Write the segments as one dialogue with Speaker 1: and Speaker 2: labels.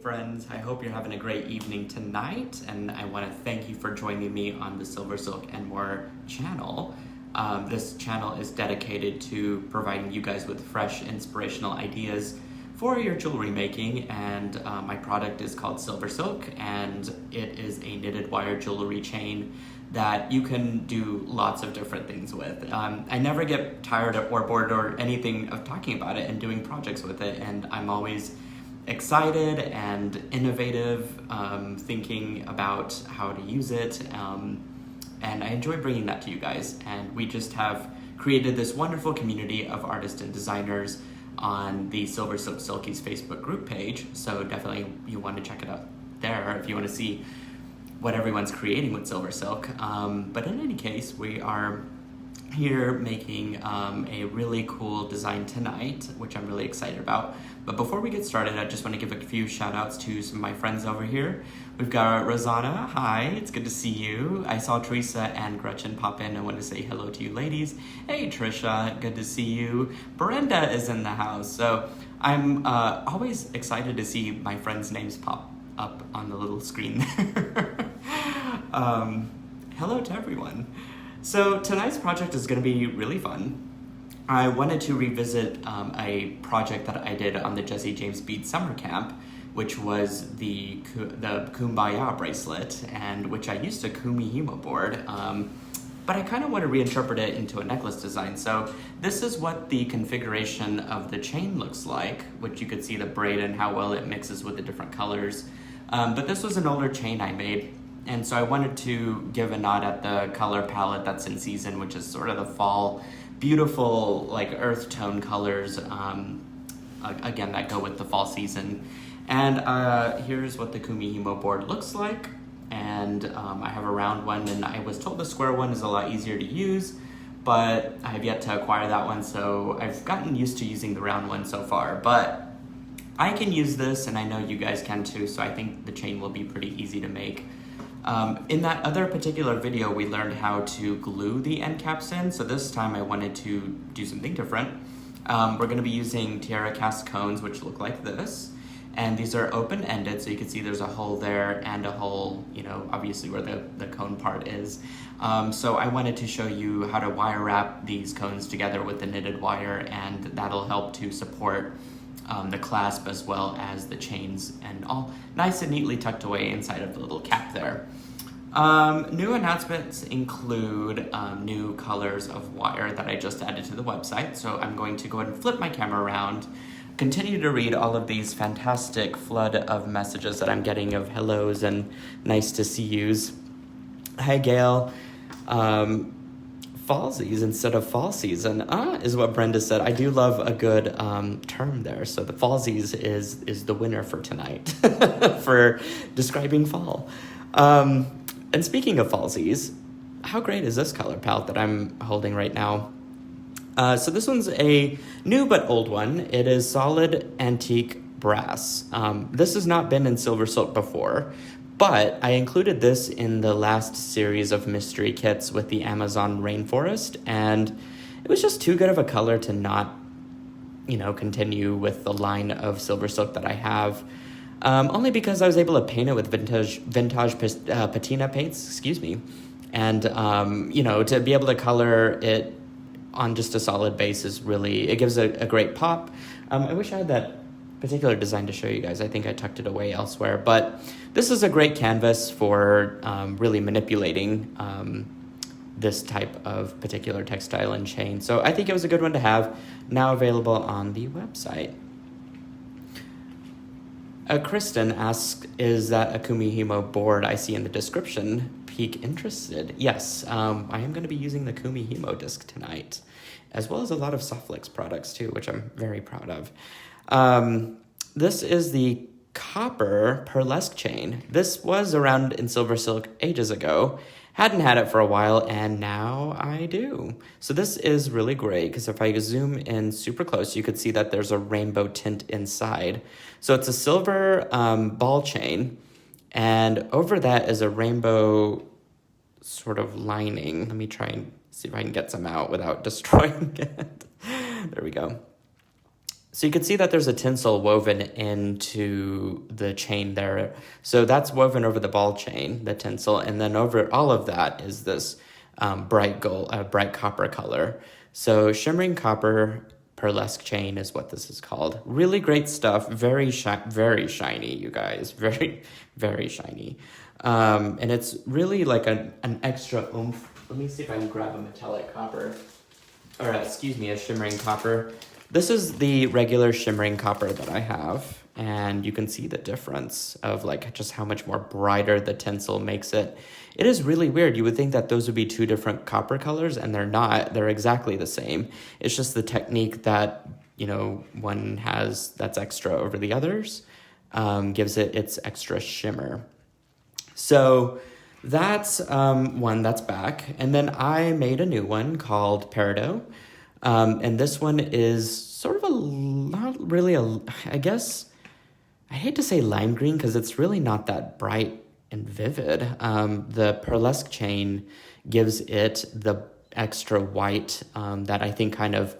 Speaker 1: friends, I hope you're having a great evening tonight, and I want to thank you for joining me on the SilverSilk and More channel. This channel is dedicated to providing you guys with fresh, inspirational ideas for your jewelry making, and my product is called SilverSilk, and it is a knitted wire jewelry chain that you can do lots of different things with. I never get tired or bored or anything of talking about it and doing projects with it, and I'm always excited and innovative, thinking about how to use it, and I enjoy bringing that to you guys. And we just have created this wonderful community of artists and designers on the SilverSilk Silkies Facebook group page, so definitely you want to check it out there if you want to see what everyone's creating with SilverSilk. But in any case, we are here making a really cool design tonight, which I'm really excited about. But before we get started, I just want to give a few shout outs to some of my friends over here. We've got Rosanna, hi, it's good to see you. I saw Teresa and Gretchen pop in. I want to say hello to you ladies. Hey Trisha, good to see you. Brenda is in the house. So I'm always excited to see my friends' names pop up on the little screen there. Hello to everyone. So tonight's project is going to be really fun. I wanted to revisit a project that I did on the Jesse James Bead Summer Camp, which was the Kumbaya bracelet, and which I used a Kumihimo board, but I kind of want to reinterpret it into a necklace design. So this is what the configuration of the chain looks like, which you could see the braid and how well it mixes with the different colors. But this was an older chain I made, and so I wanted to give a nod at the color palette that's in season, which is sort of the fall, beautiful like earth tone colors, again, that go with the fall season. And here's what the Kumihimo board looks like. And I have a round one, and I was told the square one is a lot easier to use, but I have yet to acquire that one, so I've gotten used to using the round one so far. But I can use this, and I know you guys can too, so I think the chain will be pretty easy to make. In that other particular video, we learned how to glue the end caps in, so this time I wanted to do something different. We're going to be using Tiara cast cones, which look like this, and these are open-ended, so you can see there's a hole there and a hole, you know, obviously where the cone part is. So I wanted to show you how to wire wrap these cones together with the knitted wire, and that'll help to support the clasp as well as the chains, and all nice and neatly tucked away inside of the little cap there. New announcements include new colors of wire that I just added to the website, so I'm going to go ahead and flip my camera around, continue to read all of these fantastic flood of messages that I'm getting of hellos and nice to see yous. Hi Gail. Fallsies instead of fall season, is what Brenda said. I do love a good term there. So the fallsies is the winner for tonight for describing fall. And speaking of fallsies, how great is this color palette that I'm holding right now? So this one's a new but old one. It is solid antique brass. This has not been in SilverSilk before, but I included this in the last series of mystery kits with the Amazon rainforest, and it was just too good of a color to not, you know, continue with the line of SilverSilk that I have. Only because I was able to paint it with vintage patina paints, and you know, to be able to color it on just a solid base is really, it gives a great pop. I wish I had that particular design to show you guys. I think I tucked it away elsewhere, but this is a great canvas for really manipulating this type of particular textile and chain. So I think it was a good one to have, now available on the website. Kristen asks, is that a Kumihimo board I see in the description? Peak interested. Yes, I am going to be using the Kumihimo disc tonight, as well as a lot of Softflix products too, which I'm very proud of. This is the copper pearlesque chain. This was around in SilverSilk ages ago. Hadn't had it for a while, and now I do. So this is really great, because if I zoom in super close, you could see that there's a rainbow tint inside. So it's a silver ball chain, and over that is a rainbow sort of lining. Let me try and see if I can get some out without destroying it. There we go. So you can see that there's a tinsel woven into the chain there. So that's woven over the ball chain, the tinsel, and then over all of that is this bright copper color. So shimmering copper pearlesque chain is what this is called. Really great stuff. Very shiny, you guys. Very, very shiny. And it's really like an extra oomph. Let me see if I can grab a metallic copper. Or a shimmering copper. This is the regular shimmering copper that I have, and you can see the difference of like just how much more brighter the tinsel makes it. It is really weird. You would think that those would be two different copper colors, and they're not. They're exactly the same. It's just the technique that, one has that's extra over the others gives it its extra shimmer. So that's one that's back. And then I made a new one called Peridot. And this one is sort of I guess, I hate to say lime green because it's really not that bright and vivid. The pearlesque chain gives it the extra white that I think kind of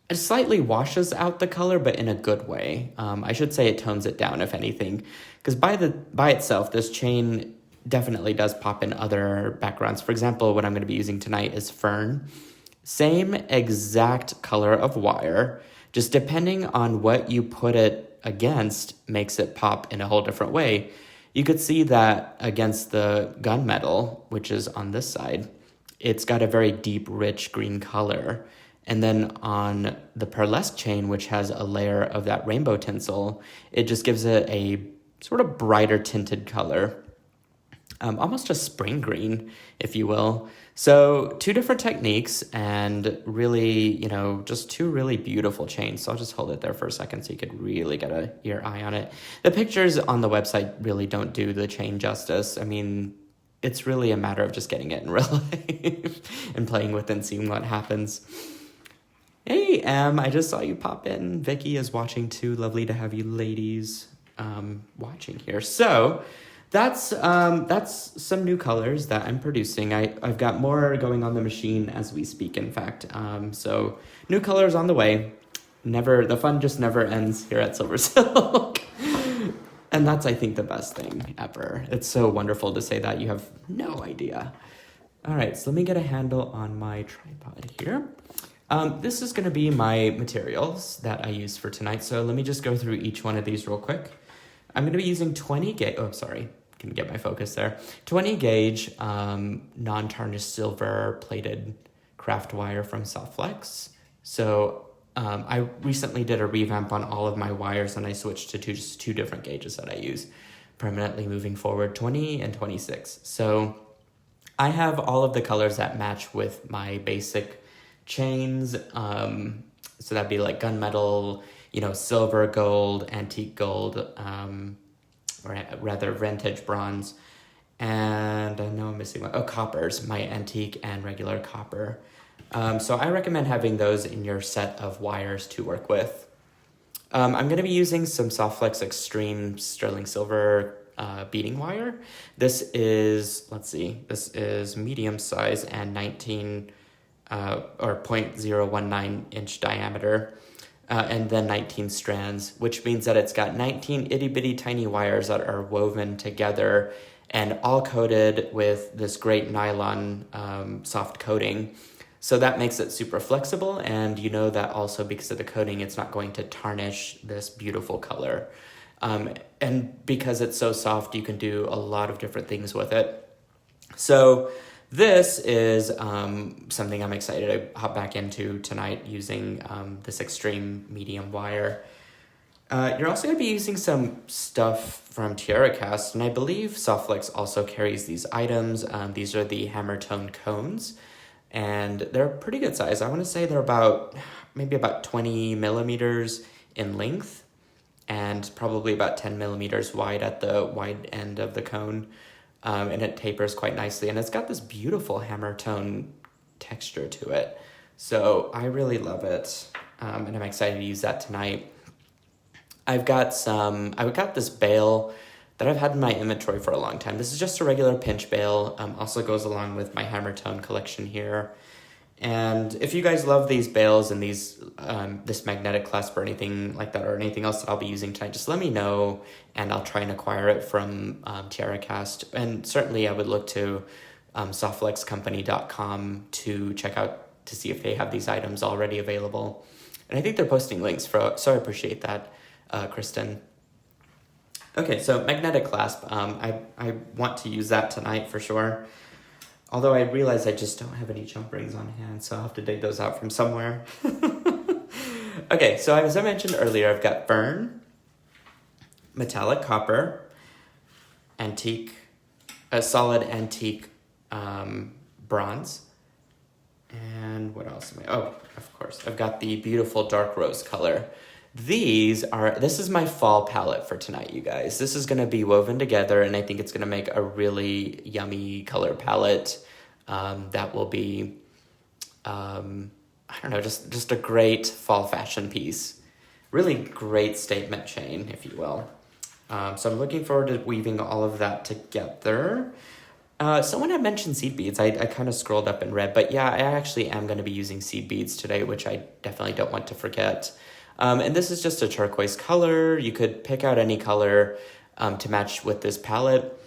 Speaker 1: it slightly washes out the color, but in a good way. I should say it tones it down, if anything, because by itself, this chain definitely does pop in other backgrounds. For example, what I'm going to be using tonight is fern. Same exact color of wire, just depending on what you put it against makes it pop in a whole different way. You could see that against the gunmetal, which is on this side, it's got a very deep, rich green color. And then on the pearlesque chain, which has a layer of that rainbow tinsel, it just gives it a sort of brighter tinted color. Almost a spring green, if you will. So 2 different techniques and really, just 2 really beautiful chains. So I'll just hold it there for a second so you could really get your eye on it. The pictures on the website really don't do the chain justice. I mean, it's really a matter of just getting it in real life and playing with it and seeing what happens. Hey, Em, I just saw you pop in. Vicky is watching too. Lovely to have you ladies watching here. So that's some new colors that I'm producing. I've got more going on the machine as we speak, in fact. So new colors on the way. The fun just never ends here at SilverSilk. And that's, I think, the best thing ever. It's so wonderful to say that. You have no idea. All right, so let me get a handle on my tripod here. This is going to be my materials that I use for tonight. So let me just go through each one of these real quick. I'm going to be using 20 gauge. Oh, sorry. Can get my focus there. 20 gauge non-tarnished silver plated craft wire from Softflex. So I recently did a revamp on all of my wires and I switched to just 2 different gauges that I use permanently moving forward, 20 and 26. So I have all of the colors that match with my basic chains. So that'd be like gunmetal, silver, gold, antique gold, or rather vintage bronze. And I know I'm missing one. Oh, coppers, my antique and regular copper. So I recommend having those in your set of wires to work with. I'm going to be using some Softflex Extreme Sterling Silver beading wire. This is medium size and 19 or 0.019 inch diameter. And then 19 strands, which means that it's got 19 itty bitty tiny wires that are woven together and all coated with this great nylon soft coating. So that makes it super flexible, and that also because of the coating, it's not going to tarnish this beautiful color. And because it's so soft, you can do a lot of different things with it. So this is something I'm excited to hop back into tonight using this extreme medium wire. You're also going to be using some stuff from TiaraCast, and I believe Softflex also carries these items. These are the hammer tone cones, and they're pretty good size. I want to say they're maybe about 20 millimeters in length and probably about 10 millimeters wide at the wide end of the cone. And it tapers quite nicely, and it's got this beautiful hammer tone texture to it. So I really love it, and I'm excited to use that tonight. I've got this bail that I've had in my inventory for a long time. This is just a regular pinch bail, also goes along with my hammer tone collection here. And if you guys love these bales and these this magnetic clasp or anything like that, or anything else that I'll be using tonight, just let me know, and I'll try and acquire it from TiaraCast. And certainly I would look to softflexcompany.com to check out to see if they have these items already available. And I think they're posting links so I appreciate that, Kristen. Okay, so magnetic clasp. I want to use that tonight for sure. Although I realize I just don't have any jump rings on hand, so I'll have to dig those out from somewhere. Okay, so as I mentioned earlier, I've got fern, metallic copper, antique, a solid antique bronze, and what else am I? Oh, of course, I've got the beautiful dark rose color. This is my fall palette for tonight, you guys. This is going to be woven together, and I think it's going to make a really yummy color palette that will be, I don't know, just a great fall fashion piece. Really great statement chain, if you will. So I'm looking forward to weaving all of that together. Someone had mentioned seed beads. I kind of scrolled up and read, but yeah, I actually am going to be using seed beads today, which I definitely don't want to forget. And this is just a turquoise color. You could pick out any color to match with this palette.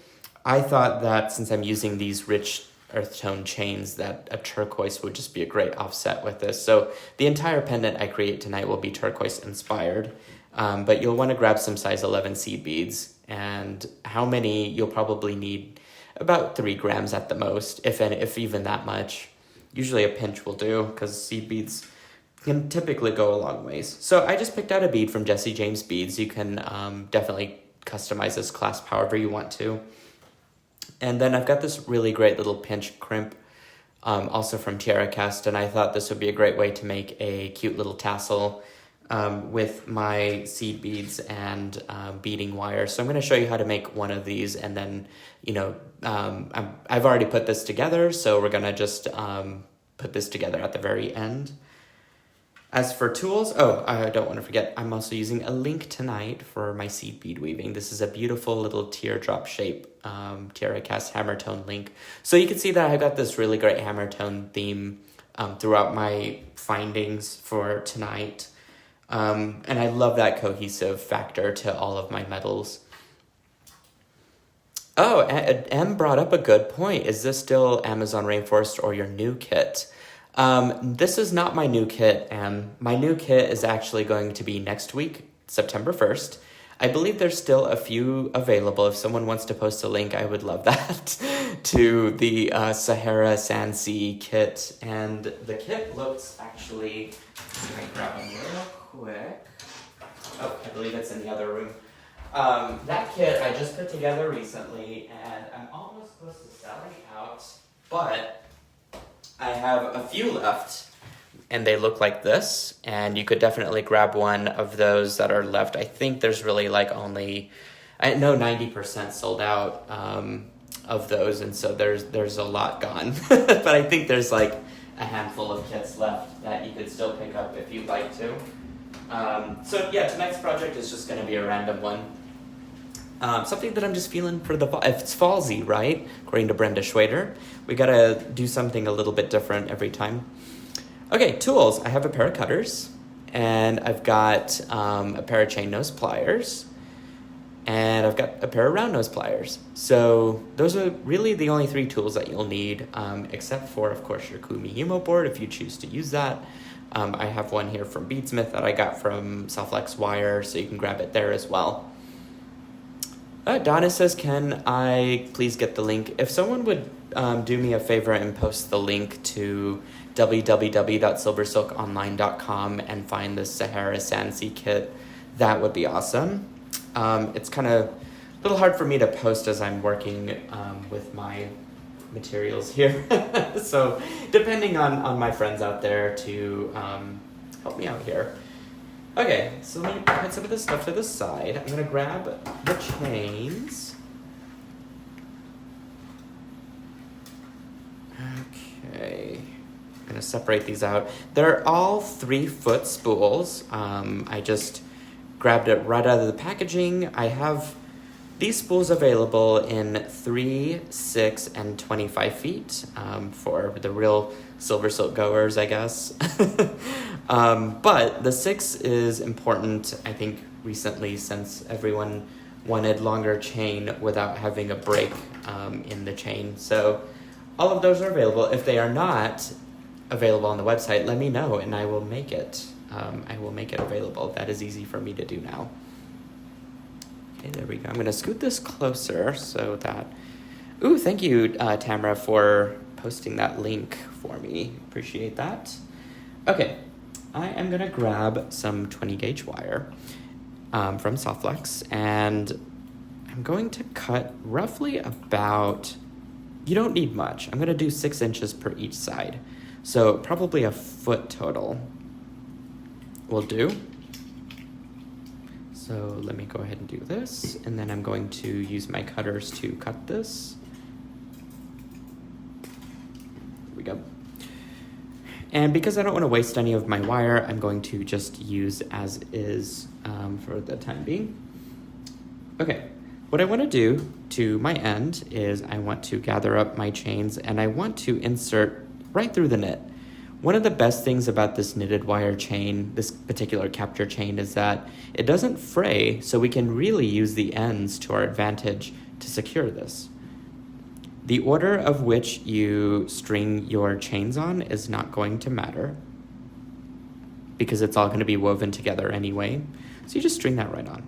Speaker 1: I thought that since I'm using these rich earth tone chains, that a turquoise would just be a great offset with this. So the entire pendant I create tonight will be turquoise inspired. But you'll want to grab some size 11 seed beads. And how many? You'll probably need about 3 grams at the most, if even that much. Usually a pinch will do, because seed beads can typically go a long ways. So I just picked out a bead from Jesse James Beads. You can definitely customize this clasp however you want to. And then I've got this really great little pinch crimp, also from TiaraCast, and I thought this would be a great way to make a cute little tassel with my seed beads and beading wire. So I'm going to show you how to make one of these, and then, I've already put this together, so we're going to just put this together at the very end. As for tools, I don't want to forget, I'm also using a link tonight for my seed bead weaving. This is a beautiful little teardrop shape TiaraCast hammer tone link. So you can see that I got this really great hammer tone theme throughout my findings for tonight. And I love that cohesive factor to all of my metals. Oh, M brought up a good point. Is this still Amazon Rainforest or your new kit? This is not my new kit. My new kit is actually going to be next week, September 1st. I believe there's still a few available. If someone wants to post a link, I would love that, to the Sahara Sand Sea kit. And the kit looks actually, let me grab them real quick. Oh, I believe it's in the other room. That kit I just put together recently, and I'm almost close to selling out, but I have a few left, and they look like this, and you could definitely grab one of those that are left. I think there's really only, I know 90% sold out of those, and so there's a lot gone. But I think there's a handful of kits left that you could still pick up if you'd like to. So yeah, tonight's project is just going to be a random one. Something that I'm just feeling for the fall. If it's fallsy, right? According to Brenda Schwader, we gotta do something a little bit different every time. Okay, tools. I have a pair of cutters, and I've got a pair of chain nose pliers, and I've got a pair of round nose pliers. So those are really the only 3 tools that you'll need, except for, of course, your Kumihimo board if you choose to use that. I have one here from Beadsmith that I got from Softflex Wire, so you can grab it there as well. Donna says, can I please get the link? If someone would do me a favor and post the link to www.silversilkonline.com and find the Sahara Sand Sea kit, that would be awesome. It's kind of a little hard for me to post as I'm working with my materials here. So depending on my friends out there to help me out here. Okay, so let me put some of this stuff to the side. I'm going to grab the chains. Okay, I'm going to separate these out. They're all 3-foot spools. I just grabbed it right out of the packaging. I have These spools available in 3, 6, and 25 feet for the real SilverSilk goers, I guess. But the 6 is important, I think, recently, since everyone wanted longer chain without having a break in the chain. So all of those are available. If they are not available on the website, let me know and I will make it. I will make it available. That is easy for me to do now. Okay, there we go. I'm going to scoot this closer so that... Ooh, thank you, Tamara, for posting that link for me. Appreciate that. Okay, I am going to grab some 20 gauge wire from Softflex, and I'm going to cut roughly about... You don't need much. I'm going to do 6 inches per each side. So probably a foot total will do. So let me go ahead and do this, and then I'm going to use my cutters to cut this. Here we go. And because I don't want to waste any of my wire, I'm going to just use as is for the time being. Okay, what I want to do to my end is I want to gather up my chains and I want to insert right through the knit. One of the best things about this knitted wire chain, this particular capture chain, is that it doesn't fray, so we can really use the ends to our advantage to secure this. The order of which you string your chains on is not going to matter because it's all going to be woven together anyway. So you just string that right on.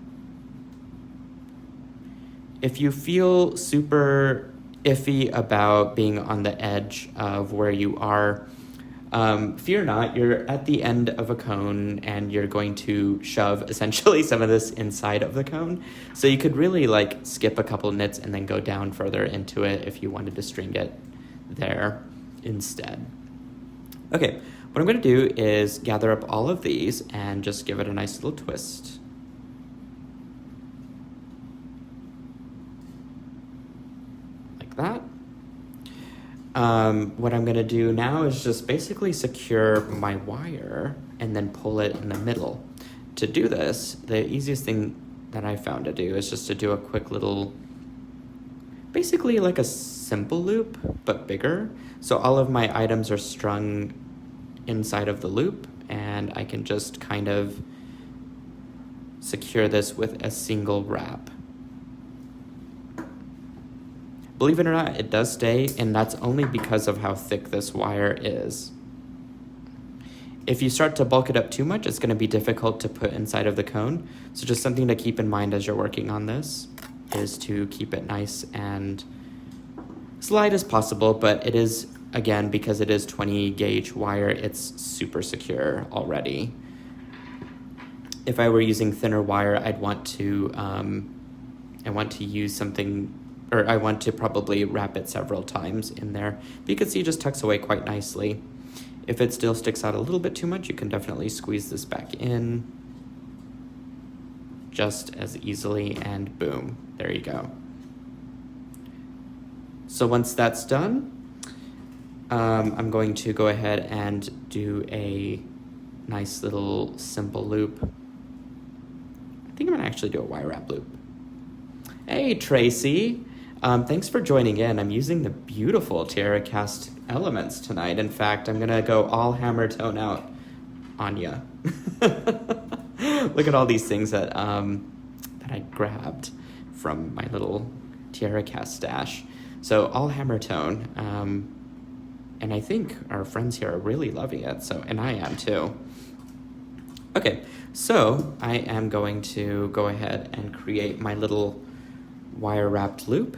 Speaker 1: If you feel super iffy about being on the edge of where you are, fear not, you're at the end of a cone and you're going to shove essentially some of this inside of the cone. So you could really like skip a couple knits and then go down further into it if you wanted to string it there instead. Okay, what I'm going to do is gather up all of these and just give it a nice little twist. Like that. What I'm going to do now is just basically secure my wire and then pull it in the middle. To do this, the easiest thing that I found to do is just to do a quick little, basically like a simple loop, but bigger. So all of my items are strung inside of the loop, and I can just kind of secure this with a single wrap. Believe it or not, it does stay, and that's only because of how thick this wire is. If you start to bulk it up too much, it's going to be difficult to put inside of the cone. So just something to keep in mind as you're working on this is to keep it nice and as light as possible, but it is, again, because it is 20 gauge wire, it's super secure already. If I were using thinner wire, I want to use something, or I want to probably wrap it several times in there. But you can see it just tucks away quite nicely. If it still sticks out a little bit too much, you can definitely squeeze this back in just as easily, and boom, there you go. So once that's done, I'm going to go ahead and do a nice little simple loop. I think I'm gonna actually do a wire wrap loop. Hey, Tracy. Thanks for joining in. I'm using the beautiful Tiara cast elements tonight. In fact, I'm gonna go all hammer tone out on ya. Look at all these things that I grabbed from my little Tiara cast stash. So all hammer tone, and I think our friends here are really loving it. So, and I am too. Okay, so I am going to go ahead and create my little wire wrapped loop.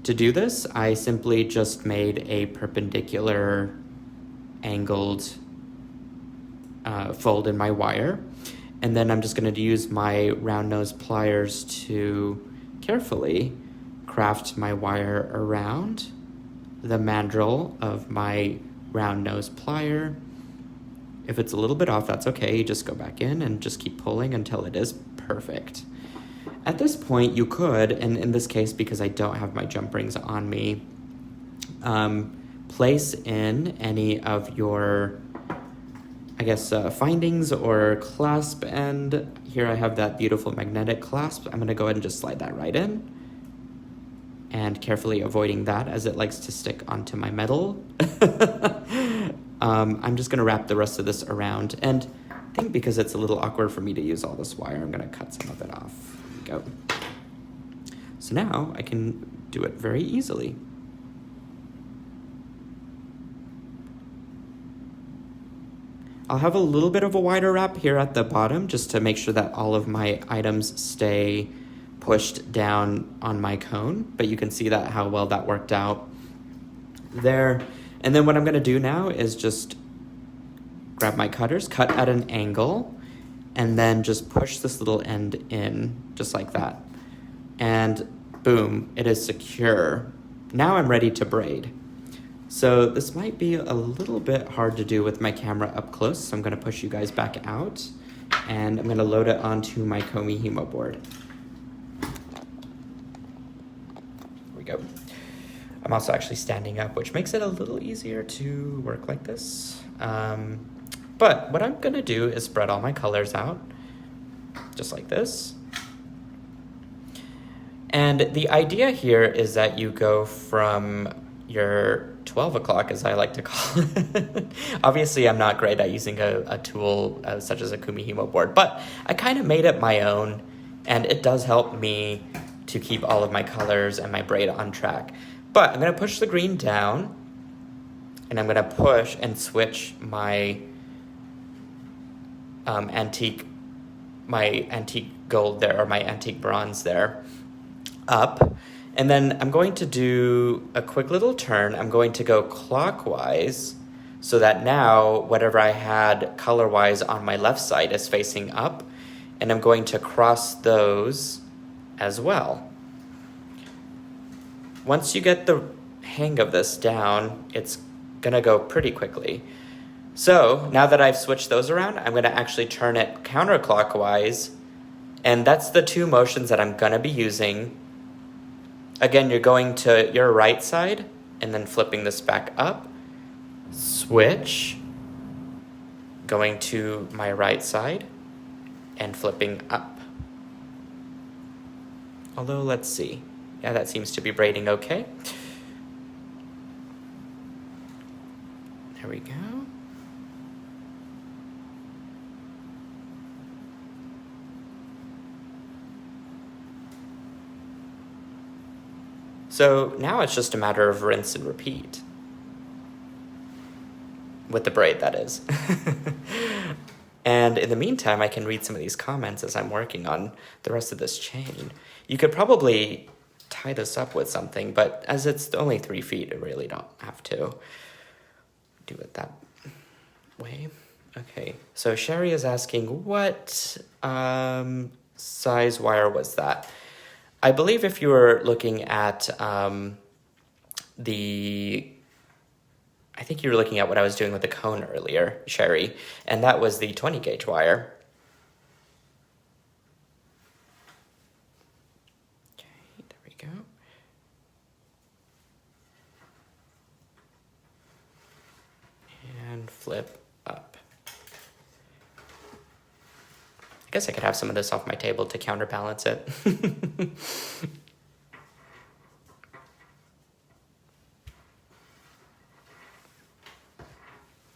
Speaker 1: To do this, I simply just made a perpendicular angled fold in my wire, and then I'm just going to use my round nose pliers to carefully craft my wire around the mandrel of my round nose plier. If it's a little bit off, that's okay. You just go back in and just keep pulling until it is perfect. At this point, you could, and in this case, because I don't have my jump rings on me, place in any of your, I guess, findings or clasp end. Here I have that beautiful magnetic clasp. I'm gonna go ahead and just slide that right in. And carefully avoiding that as it likes to stick onto my metal. I'm just gonna wrap the rest of this around. And I think because it's a little awkward for me to use all this wire, I'm gonna cut some of it off. There we go. So now I can do it very easily. I'll have a little bit of a wider wrap here at the bottom just to make sure that all of my items stay pushed down on my cone, but you can see that how well that worked out there. And then what I'm gonna do now is just grab my cutters, cut at an angle, and then just push this little end in just like that. And boom, it is secure. Now I'm ready to braid. So this might be a little bit hard to do with my camera up close, so I'm gonna push you guys back out, and I'm gonna load it onto my Kumihimo board. Go. I'm also actually standing up, which makes it a little easier to work like this. But what I'm gonna do is spread all my colors out, just like this. And the idea here is that you go from your 12 o'clock, as I like to call it. Obviously, I'm not great at using a tool such as a Kumihimo board, but I kind of made it my own, and it does help me to keep all of my colors and my braid on track. But I'm gonna push the green down, and I'm gonna push and switch my antique gold there, or my antique bronze there, up. And then I'm going to do a quick little turn. I'm going to go clockwise so that now whatever I had color-wise on my left side is facing up, and I'm going to cross those as well. Once you get the hang of this down, it's gonna go pretty quickly. So now that I've switched those around, I'm gonna actually turn it counterclockwise, and that's the two motions that I'm gonna be using. Again, you're going to your right side and then flipping this back up, switch, going to my right side and flipping up. Although, let's see. Yeah, that seems to be braiding okay. There we go. So now it's just a matter of rinse and repeat. With the braid, that is. And in the meantime, I can read some of these comments as I'm working on the rest of this chain. You could probably tie this up with something, but as it's only 3 feet, I really don't have to do it that way. Okay, so Sherry is asking, what size wire was that? I believe if you were looking at I think you were looking at what I was doing with the cone earlier, Sherry, and that was the 20 gauge wire. Okay, there we go. And flip up. I guess I could have some of this off my table to counterbalance it.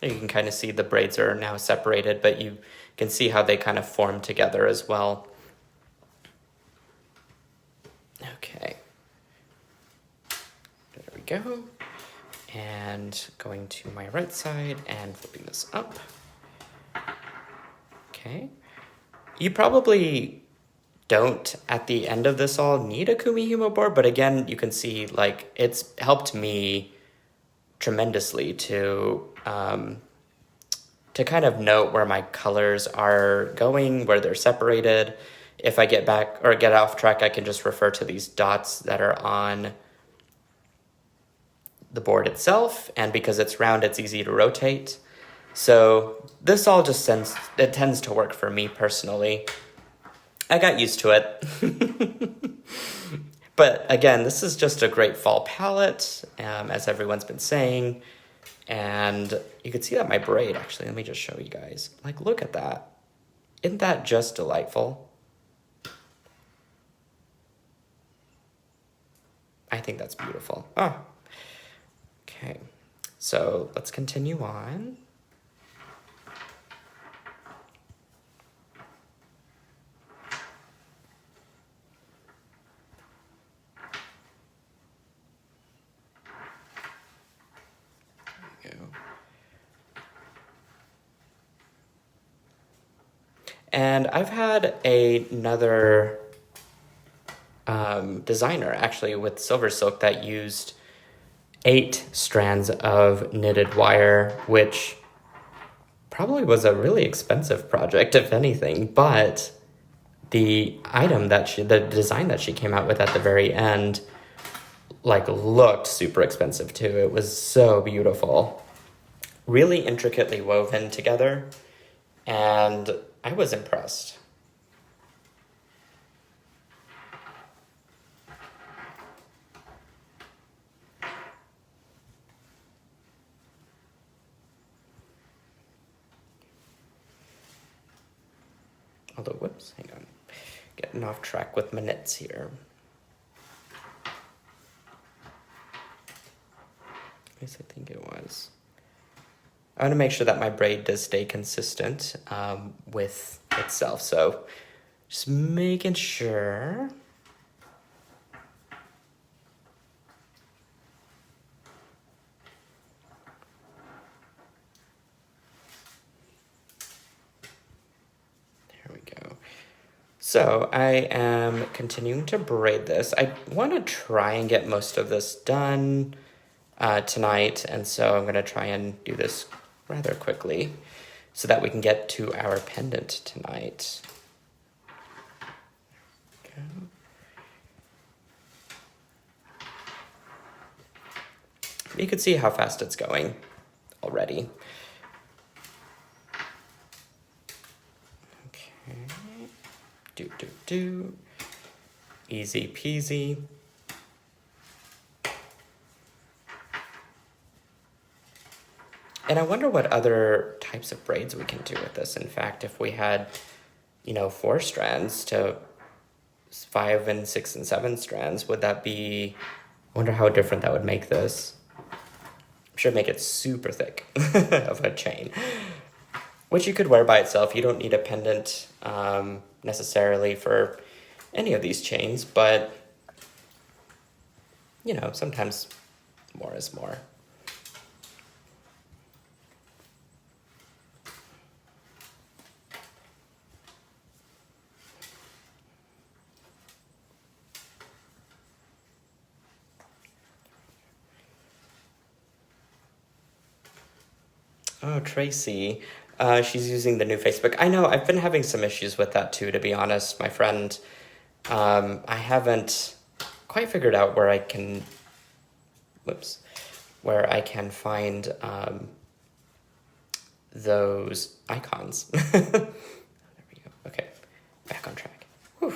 Speaker 1: You can kind of see the braids are now separated, but you can see how they kind of form together as well. Okay. There we go. And going to my right side and flipping this up. Okay. You probably don't, at the end of this all, need a Kumihimo board, but again, you can see, like, it's helped me tremendously to kind of note where my colors are going, where they're separated. If I get back or get off track, I can just refer to these dots that are on the board itself, and because it's round, it's easy to rotate. So this all just tends to work for me personally. I got used to it. But again, this is just a great fall palette, as everyone's been saying. And you can see that my braid, actually, let me just show you guys. Like, look at that. Isn't that just delightful? I think that's beautiful. Oh, okay. So let's continue on. There we go. And I've had another designer actually with SilverSilk that used 8 strands of knitted wire, which probably was a really expensive project, if anything, but the the design that she came out with at the very end, like, looked super expensive too. It was so beautiful. Really intricately woven together, and I was impressed. Although, whoops, hang on. Getting off track with my knits here. At least I think it was. I want to make sure that my braid does stay consistent with itself. So just making sure. There we go. So I am continuing to braid this. I want to try and get most of this done tonight, and so I'm going to try and do this rather quickly so that we can get to our pendant tonight. Okay. You can see how fast it's going already. Okay. Do. Easy peasy. And I wonder what other types of braids we can do with this. In fact, if we had, 4 strands to 5 and 6 and 7 strands, would that be, I wonder how different that would make this. I'm sure make it super thick of a chain, which you could wear by itself. You don't need a pendant necessarily for any of these chains, but, sometimes more is more. Oh, Tracy. She's using the new Facebook. I know, I've been having some issues with that too, to be honest, my friend. I haven't quite figured out where I can, find those icons. There we go. Okay, back on track. Whew.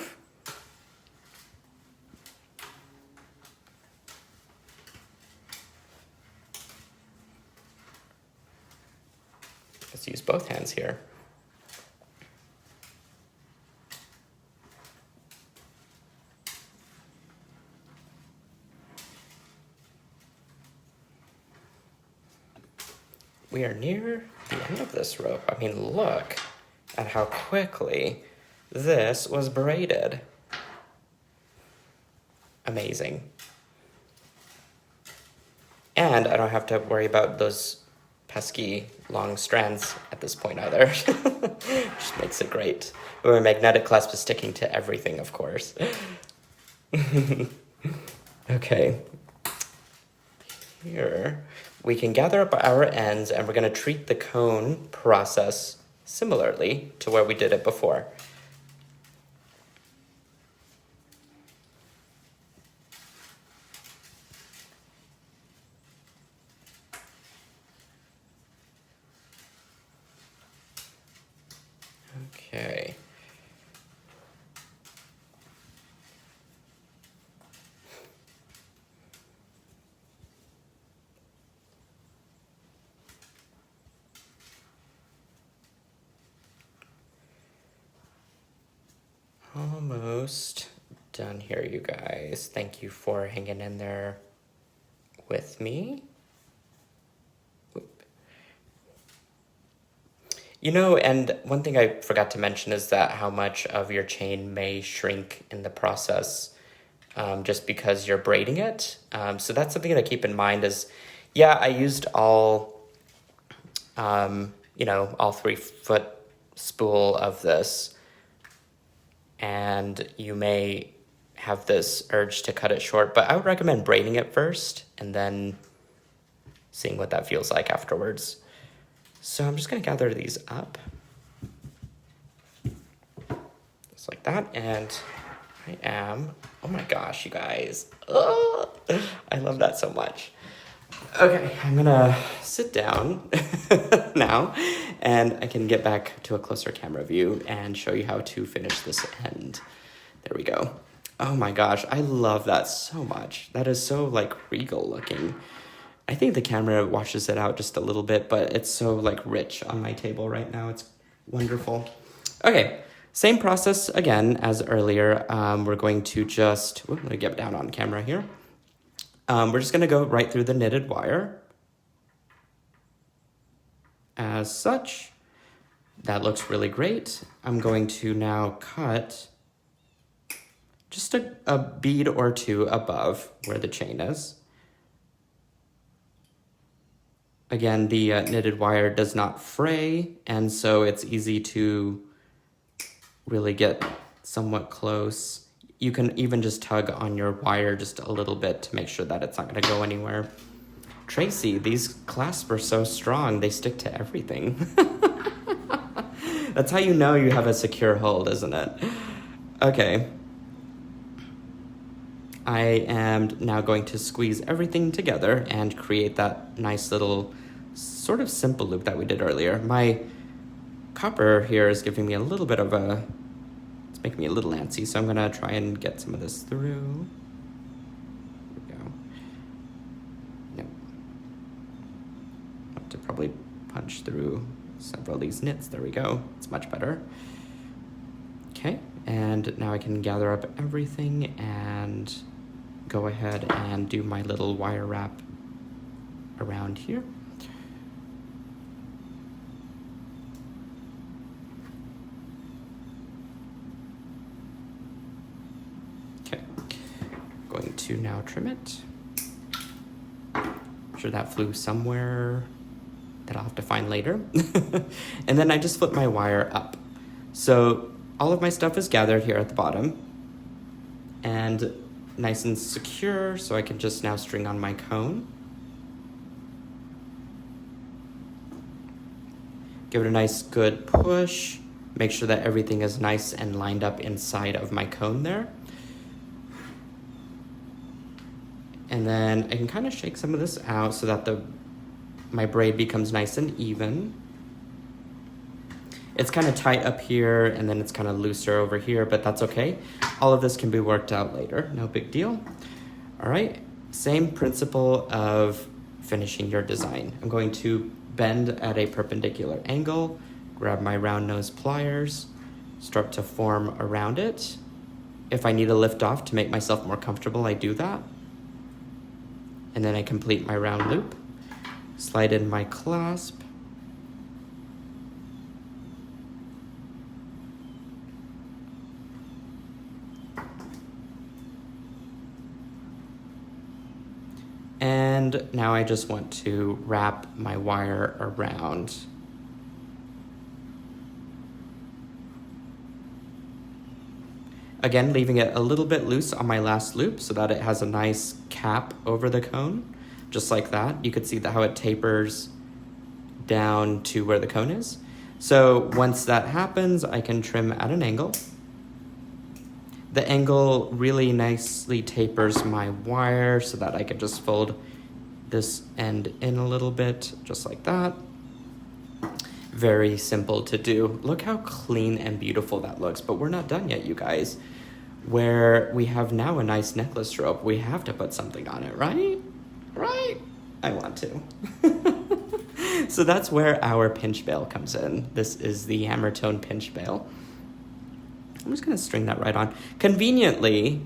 Speaker 1: Let's use both hands here. We are near the end of this rope. I mean, look at how quickly this was braided. Amazing. And I don't have to worry about those pesky long strands at this point either. Just makes it great. But my magnetic clasp is sticking to everything, of course. Okay. Here, we can gather up our ends, and we're going to treat the cone process similarly to where we did it before. Okay. Almost done here, you guys. Thank you for hanging in there with me. You know, and one thing I forgot to mention is that how much of your chain may shrink in the process just because you're braiding it. So that's something to keep in mind is, yeah, I used all 3-foot spool of this, and you may have this urge to cut it short, but I would recommend braiding it first and then seeing what that feels like afterwards. So I'm just gonna gather these up, just like that, and oh my gosh, you guys, I love that so much. Okay, I'm gonna sit down now, and I can get back to a closer camera view and show you how to finish this end. There we go. Oh my gosh, I love that so much. That is so like regal looking. I think the camera washes it out just a little bit, but it's so like rich on my table right now. It's wonderful. Okay, same process again as earlier. We're going to just, let me get down on camera here. We're just gonna go right through the knitted wire. As such, that looks really great. I'm going to now cut just a bead or two above where the chain is. Again, the knitted wire does not fray, and so it's easy to really get somewhat close. You can even just tug on your wire just a little bit to make sure that it's not gonna go anywhere. Tracy, these clasps are so strong, they stick to everything. That's how you know you have a secure hold, isn't it? Okay. I am now going to squeeze everything together and create that nice little sort of simple loop that we did earlier. My copper here is giving me a little bit of it's making me a little antsy, so I'm gonna try and get some of this through. There we go. Yep. I have to probably punch through several of these knits. There we go. It's much better. Okay, and now I can gather up everything and go ahead and do my little wire wrap around here. Okay, going to now trim it. I'm sure that flew somewhere that I'll have to find later. And then I just flip my wire up. So all of my stuff is gathered here at the bottom and nice and secure, so I can just now string on my cone. Give it a nice good push. Make sure that everything is nice and lined up inside of my cone there. And then I can kind of shake some of this out so that my braid becomes nice and even. It's kind of tight up here, and then it's kind of looser over here, but that's okay. All of this can be worked out later, no big deal. All right, same principle of finishing your design. I'm going to bend at a perpendicular angle, grab my round nose pliers, start to form around it. If I need to lift off to make myself more comfortable, I do that. And then I complete my round loop, slide in my clasp, and now I just want to wrap my wire around. Again, leaving it a little bit loose on my last loop so that it has a nice cap over the cone, just like that. You could see how it tapers down to where the cone is. So once that happens, I can trim at an angle. The angle really nicely tapers my wire so that I can just fold this end in a little bit, just like that. Very simple to do. Look how clean and beautiful that looks, but we're not done yet, you guys. Where we have now a nice necklace rope, we have to put something on it, right? Right? I want to. So that's where our pinch bail comes in. This is the hammer tone pinch bail. I'm just gonna string that right on. Conveniently,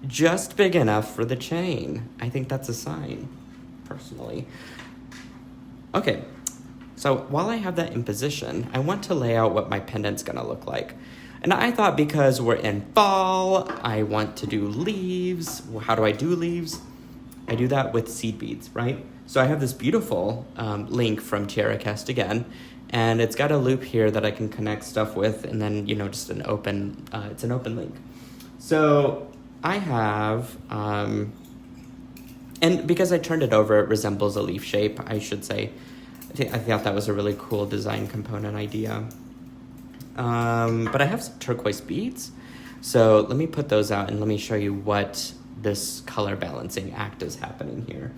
Speaker 1: just big enough for the chain. I think that's a sign, personally. Okay, so while I have that in position, I want to lay out what my pendant's gonna look like. And I thought because we're in fall, I want to do leaves. Well, how do I do leaves? I do that with seed beads, right? So I have this beautiful link from TierraCast again, and it's got a loop here that I can connect stuff with, and then, you know, just an open, it's an open link. So I have, and because I turned it over, it resembles a leaf shape, I should say. I thought that was a really cool design component idea. But I have some turquoise beads. So let me put those out and let me show you what this color balancing act is happening here.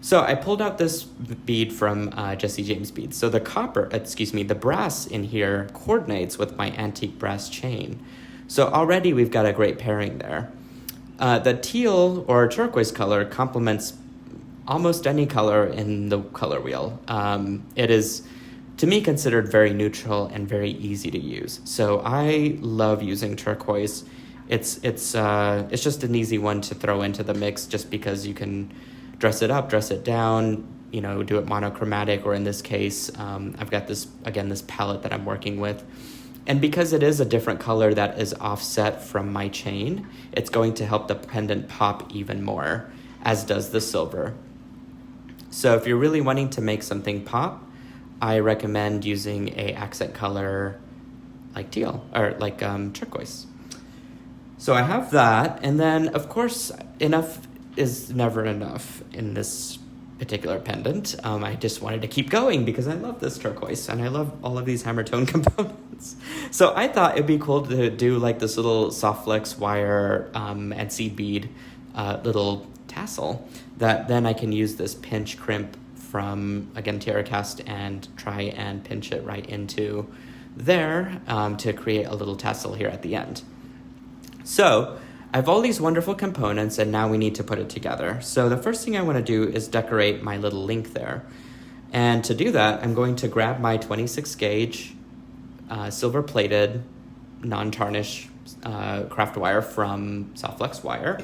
Speaker 1: So I pulled out this bead from Jesse James Beads. So the brass in here coordinates with my antique brass chain. So already we've got a great pairing there. The teal or turquoise color complements almost any color in the color wheel. It is, to me, considered very neutral and very easy to use. So I love using turquoise. It's just an easy one to throw into the mix just because you can dress it up, dress it down, you know, do it monochromatic, or in this case, I've got this palette that I'm working with. And because it is a different color that is offset from my chain, it's going to help the pendant pop even more, as does the silver. So if you're really wanting to make something pop, I recommend using a accent color like teal, or like turquoise. So I have that, and then of course, enough is never enough in this particular pendant. I just wanted to keep going because I love this turquoise and I love all of these hammer tone components. So I thought it'd be cool to do like this little soft flex wire and seed bead little tassel that then I can use this pinch crimp from, again, TierraCast, and try and pinch it right into there to create a little tassel here at the end. So I have all these wonderful components, and now we need to put it together. So the first thing I want to do is decorate my little link there. And to do that, I'm going to grab my 26 gauge silver-plated, non-tarnish craft wire from Soft Flex Wire.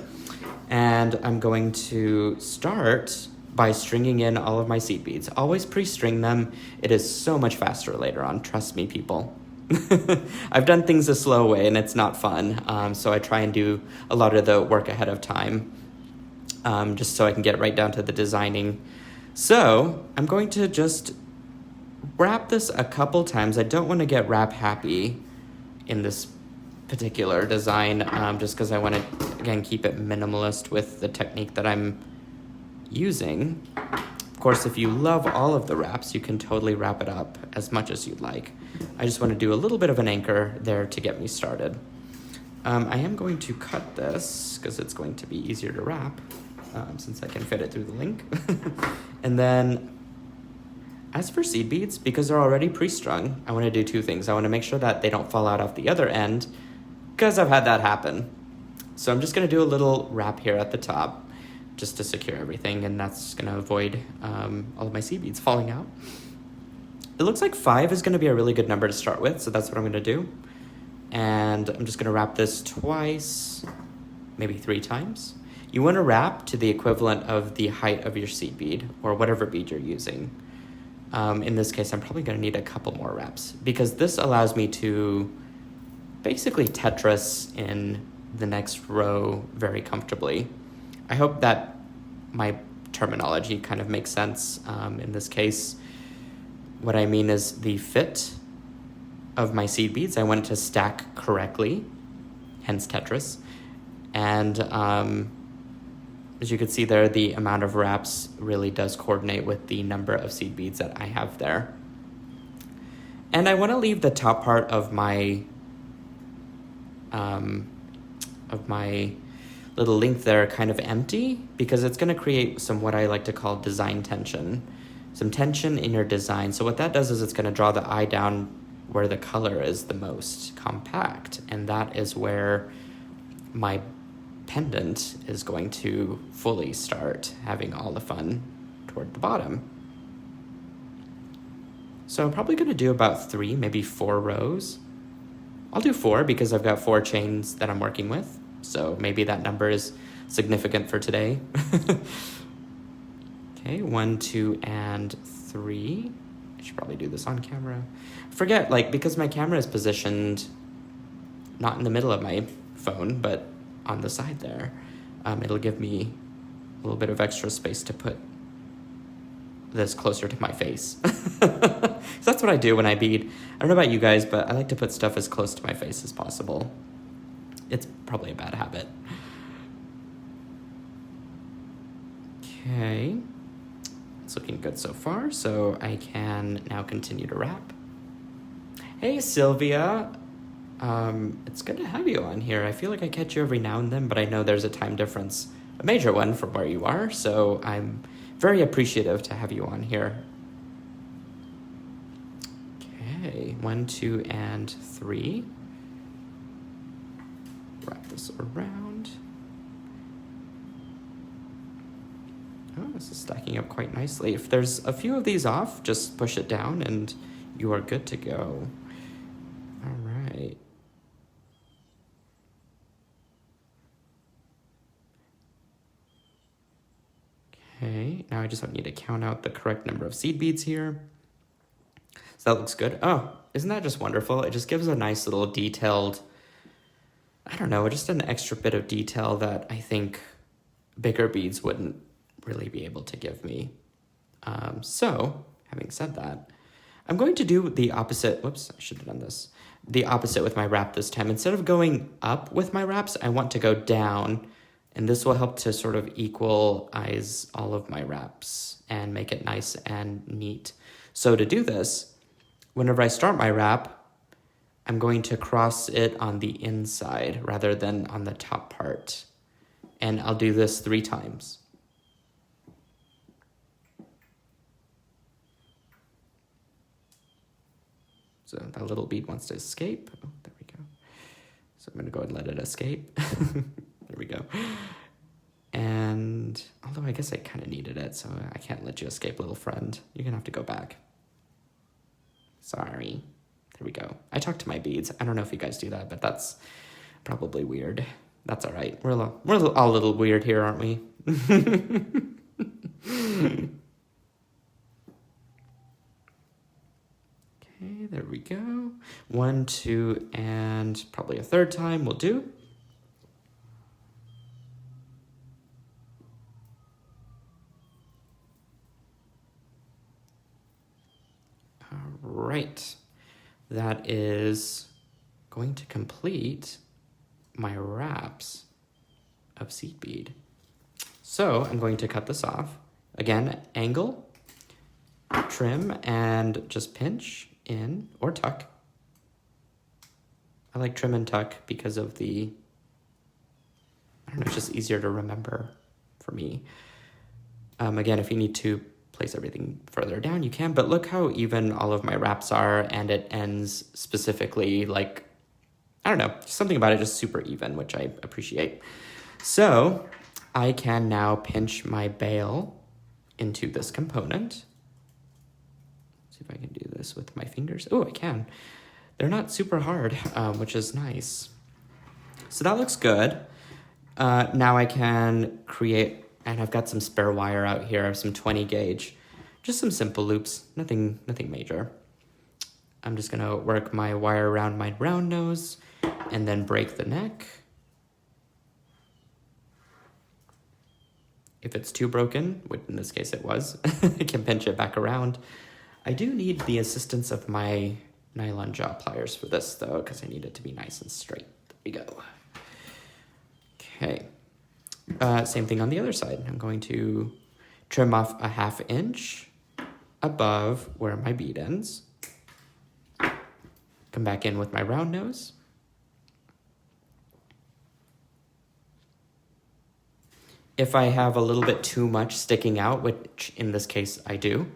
Speaker 1: And I'm going to start by stringing in all of my seed beads. Always pre-string them. It is so much faster later on. Trust me, people. I've done things a slow way and it's not fun. So I try and do a lot of the work ahead of time, just so I can get right down to the designing. So I'm going to just wrap this a couple times. I don't want to get wrap happy in this particular design, just because I want to, again, keep it minimalist with the technique that I'm using. Of course, if you love all of the wraps, you can totally wrap it up as much as you'd like. I just want to do a little bit of an anchor there to get me started. I am going to cut this because it's going to be easier to wrap since I can fit it through the link. And then as for seed beads, because they're already pre-strung, I want to do two things. I want to make sure that they don't fall out off the other end because I've had that happen. So I'm just going to do a little wrap here at the top just to secure everything, and that's going to avoid all of my seed beads falling out. It looks like 5 is going to be a really good number to start with, so that's what I'm going to do. And I'm just going to wrap this twice, maybe 3 times. You want to wrap to the equivalent of the height of your seed bead, or whatever bead you're using. In this case, I'm probably going to need a couple more wraps, because this allows me to basically Tetris in the next row very comfortably. I hope that my terminology kind of makes sense. In this case, what I mean is the fit of my seed beads. I want it to stack correctly, hence Tetris. And as you can see there, the amount of wraps really does coordinate with the number of seed beads that I have there. And I want to leave the top part of my little link there kind of empty, because it's going to create some what I like to call design tension, some tension in your design. So what that does is it's going to draw the eye down where the color is the most compact, and that is where my pendant is going to fully start having all the fun toward the bottom. So I'm probably going to do about 3, maybe 4 rows I'll do 4 because I've got 4 chains that I'm working with. So maybe that number is significant for today. Okay, 1, 2, and 3. I should probably do this on camera. Forget, like, because my camera is positioned not in the middle of my phone, but on the side there, it'll give me a little bit of extra space to put this closer to my face. So that's what I do when I bead. I don't know about you guys, but I like to put stuff as close to my face as possible. It's probably a bad habit. Okay, it's looking good so far, so I can now continue to wrap. Hey, Sylvia. It's good to have you on here. I feel like I catch you every now and then, but I know there's a time difference, a major one from where you are, so I'm very appreciative to have you on here. Okay, 1, 2, and 3. Wrap this around. Oh, this is stacking up quite nicely. If there's a few of these off, just push it down and you are good to go. All right. Okay, now I just need to count out the correct number of seed beads here. So that looks good. Oh, isn't that just wonderful? It just gives a nice little detailed, I don't know, just an extra bit of detail that I think bigger beads wouldn't really be able to give me. So, having said that, I'm going to do the opposite. Whoops, I should have done this. The opposite with my wrap this time. Instead of going up with my wraps, I want to go down, and this will help to sort of equalize all of my wraps and make it nice and neat. So to do this, whenever I start my wrap, I'm going to cross it on the inside rather than on the top part. And I'll do this 3 times. So that little bead wants to escape. Oh, there we go. So I'm going to go ahead and let it escape. There we go. And although I guess I kind of needed it, so I can't let you escape, little friend. You're going to have to go back. Sorry. There we go. I talk to my beads. I don't know if you guys do that, but that's probably weird. That's all right. We're all a little weird here, aren't we? Okay, there we go. 1, 2, and probably a 3rd time will do. All right. That is going to complete my wraps of seed bead. So I'm going to cut this off. Again, angle, trim, and just pinch in or tuck. I like trim and tuck because of the, I don't know, it's just easier to remember for me. Again, if you need to place everything further down, you can, but look how even all of my wraps are, and it ends specifically like, I don't know, something about it just super even, which I appreciate. So I can now pinch my bail into this component. See if I can do this with my fingers. Oh, I can. They're not super hard, which is nice. So that looks good. Now I can create, and I've got some spare wire out here. I have some 20 gauge, just some simple loops, nothing major. I'm just gonna work my wire around my round nose and then break the neck. If it's too broken, which in this case it was, I can pinch it back around. I do need the assistance of my nylon jaw pliers for this though, because I need it to be nice and straight. There we go. Okay. Same thing on the other side. I'm going to trim off a 1/2 inch above where my bead ends. Come back in with my round nose. If I have a little bit too much sticking out, which in this case I do,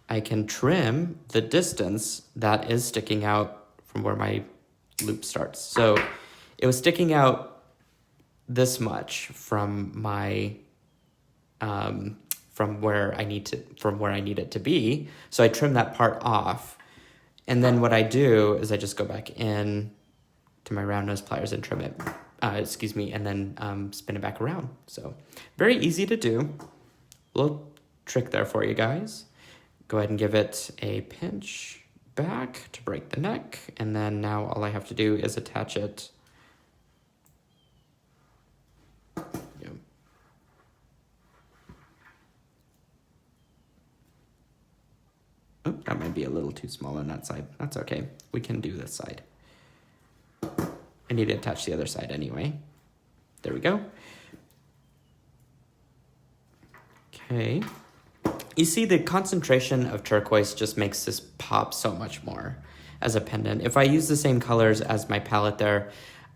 Speaker 1: I can trim the distance that is sticking out from where my loop starts. So it was sticking out this much from my from where I need it to be. So I trim that part off. And then what I do is I just go back in to my round nose pliers and trim it, and then spin it back around. So very easy to do. Little trick there for you guys. Go ahead and give it a pinch back to break the neck, and then now all I have to do is attach it. Oh, that might be a little too small on that side. That's okay. We can do this side. I need to attach the other side anyway. There we go. Okay. You see, the concentration of turquoise just makes this pop so much more as a pendant. If I use the same colors as my palette there,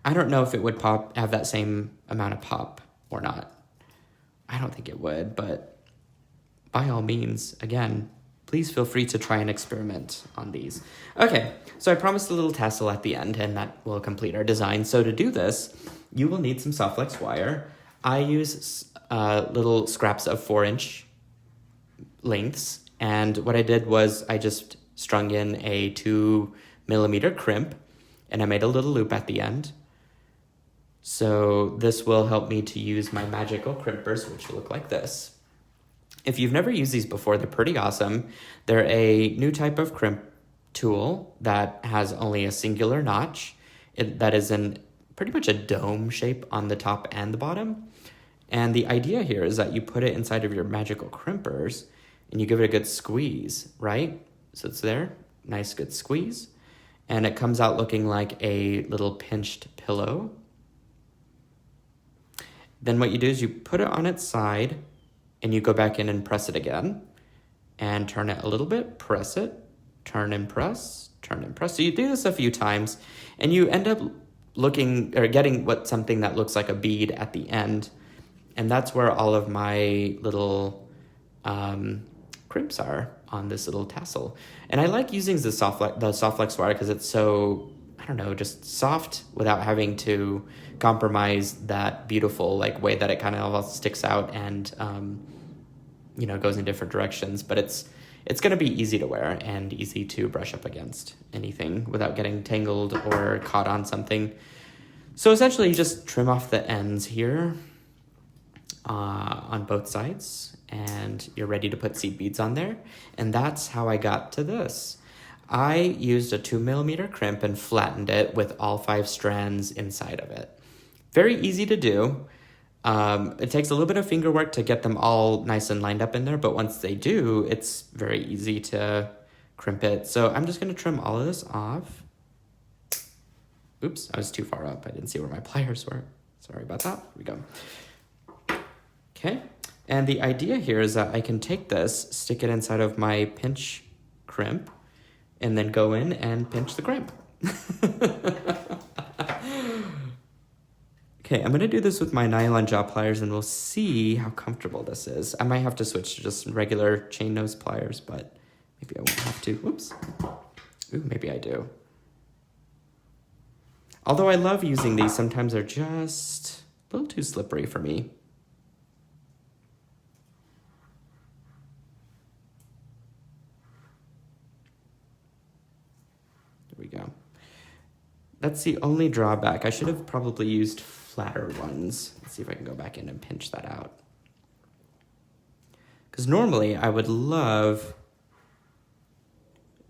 Speaker 1: I don't know if it would have that same amount of pop or not. I don't think it would, but by all means, again, please feel free to try and experiment on these. Okay, so I promised a little tassel at the end, and that will complete our design. So to do this, you will need some soft flex wire. I use little scraps of 4-inch lengths, and what I did was I just strung in a 2mm crimp, and I made a little loop at the end. So this will help me to use my magical crimpers, which look like this. If you've never used these before, they're pretty awesome. They're a new type of crimp tool that has only a singular notch. That is in pretty much a dome shape on the top and the bottom. And the idea here is that you put it inside of your magical crimpers and you give it a good squeeze, right? So it's there, nice good squeeze. And it comes out looking like a little pinched pillow. Then what you do is you put it on its side and you go back in and press it again and turn it a little bit, press it, turn and press, turn and press. So you do this a few times and you end up getting something that looks like a bead at the end. And that's where all of my little crimps are on this little tassel. And I like using the soft flex wire because it's so, I don't know, just soft without having to compromise that beautiful way that it kind of all sticks out and goes in different directions. But it's going to be easy to wear and easy to brush up against anything without getting tangled or caught on something. So essentially you just trim off the ends here on both sides, and you're ready to put seed beads on there. And that's how I got to this. I used a 2mm crimp and flattened it with all 5 strands inside of it. Very easy to do. It takes a little bit of finger work to get them all nice and lined up in there, but once they do, it's very easy to crimp it. So I'm just going to trim all of this off. Oops, I was too far up. I didn't see where my pliers were. Sorry about that. Here we go. Okay, and the idea here is that I can take this, stick it inside of my pinch crimp, and then go in and pinch the crimp. Okay, I'm going to do this with my nylon jaw pliers, and we'll see how comfortable this is. I might have to switch to just regular chain nose pliers, but maybe I won't have to. Whoops. Ooh, maybe I do. Although I love using these, sometimes they're just a little too slippery for me. There we go. That's the only drawback. I should have probably used flatter ones. Let's see if I can go back in and pinch that out. Because normally I would love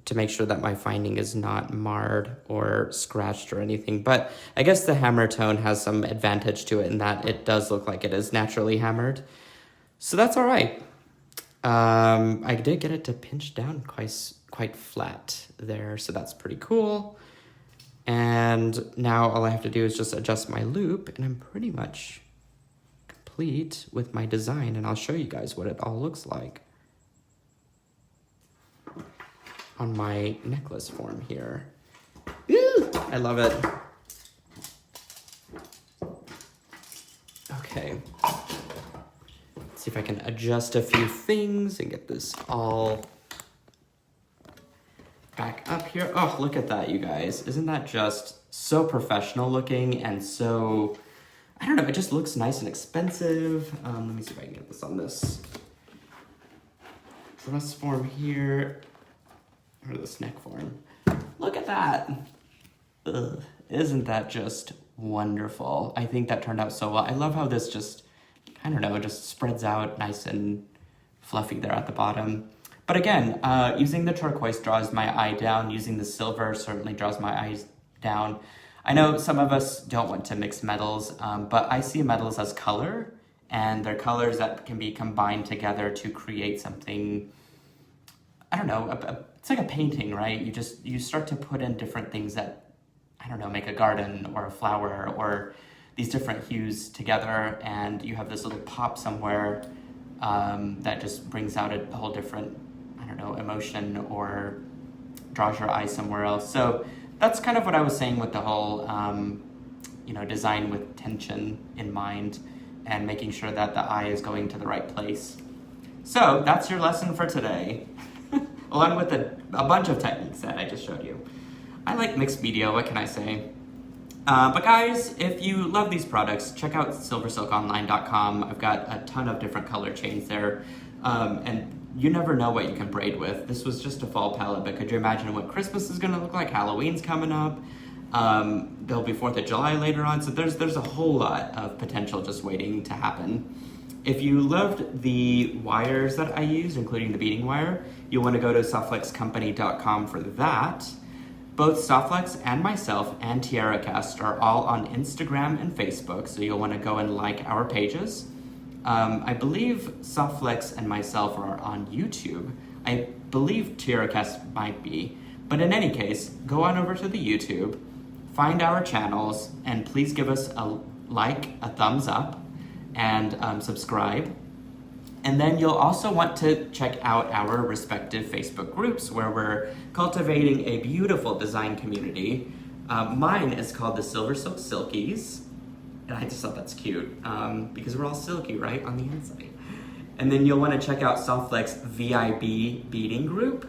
Speaker 1: to make sure that my finding is not marred or scratched or anything. But I guess the hammer tone has some advantage to it in that it does look like it is naturally hammered. So that's all right. I did get it to pinch down quite flat there, so that's pretty cool. And now all I have to do is just adjust my loop, and I'm pretty much complete with my design, and I'll show you guys what it all looks like on my necklace form here. Woo! I love it. Okay. Let's see if I can adjust a few things and get this all back up here. Oh, look at that, you guys. Isn't that just so professional looking and so, I don't know, it just looks nice and expensive. Let me see if I can get this on this dress form here, or this neck form. Look at that. Ugh. Isn't that just wonderful? I think that turned out so well. I love how this just, I don't know, just spreads out nice and fluffy there at the bottom. But again, using the turquoise draws my eye down. Using the silver certainly draws my eyes down. I know some of us don't want to mix metals, but I see metals as color, and they're colors that can be combined together to create something, I don't know, it's like a painting, right? You start to put in different things that, I don't know, make a garden or a flower or these different hues together, and you have this little pop somewhere that just brings out a whole different, I don't know, emotion or draws your eye somewhere else. So that's kind of what I was saying with the whole, design with tension in mind and making sure that the eye is going to the right place. So that's your lesson for today, along with a bunch of techniques that I just showed you. I like mixed media, what can I say? But guys, if you love these products, check out SilverSilkOnline.com. I've got a ton of different color chains there, and you never know what you can braid with. This was just a fall palette, but could you imagine what Christmas is gonna look like? Halloween's coming up. There'll be 4th of July later on, so there's a whole lot of potential just waiting to happen. If you loved the wires that I use, including the beading wire, you'll want to go to softflexcompany.com for that. Both Softflex and myself and TiaraCast are all on Instagram and Facebook, so you'll want to go and like our pages. I believe Softflex and myself are on YouTube. I believe TiaraCast might be. But in any case, go on over to the YouTube, find our channels, and please give us a like, a thumbs up, and subscribe. And then you'll also want to check out our respective Facebook groups where we're cultivating a beautiful design community. Mine is called the SilverSilk Silkies. And I just thought that's cute because we're all silky, right, on the inside. And then you'll want to check out Softflex VIB Beading Group.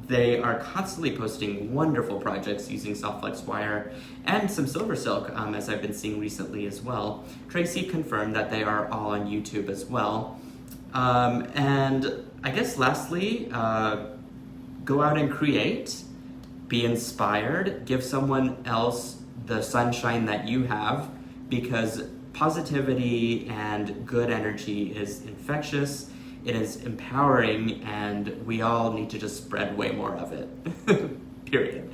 Speaker 1: They are constantly posting wonderful projects using Softflex wire and some SilverSilk, as I've been seeing recently as well. Tracy confirmed that they are all on YouTube as well. And I guess lastly, go out and create, be inspired, give someone else the sunshine that you have, because positivity and good energy is infectious, it is empowering, and we all need to just spread way more of it, period.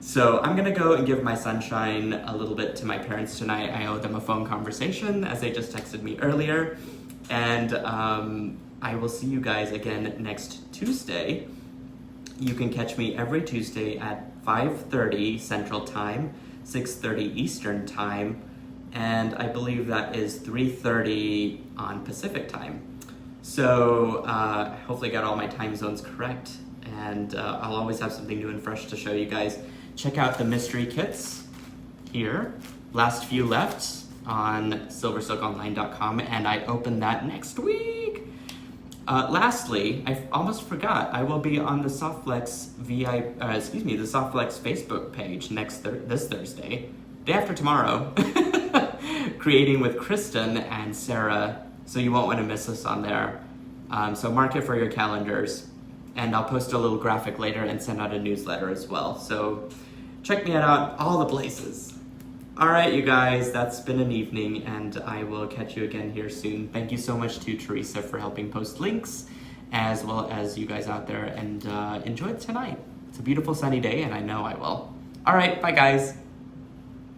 Speaker 1: So I'm gonna go and give my sunshine a little bit to my parents tonight. I owe them a phone conversation as they just texted me earlier. And I will see you guys again next Tuesday. You can catch me every Tuesday at 5:30 Central Time, 6:30 Eastern Time, and I believe that is 3:30 on Pacific Time. So hopefully I got all my time zones correct, and I'll always have something new and fresh to show you guys. Check out the mystery kits here. Last few left on SilverSilkOnline.com, and I open that next week. Lastly, I almost forgot, I will be on the Softflex the Softflex Facebook page this Thursday, day after tomorrow, creating with Kristen and Sarah, so you won't want to miss us on there. So mark it for your calendars, and I'll post a little graphic later and send out a newsletter as well. So check me out all the places. All right, you guys, that's been an evening, and I will catch you again here soon. Thank you so much to Teresa for helping post links, as well as you guys out there, and enjoy it tonight. It's a beautiful sunny day, and I know I will. All right, bye guys.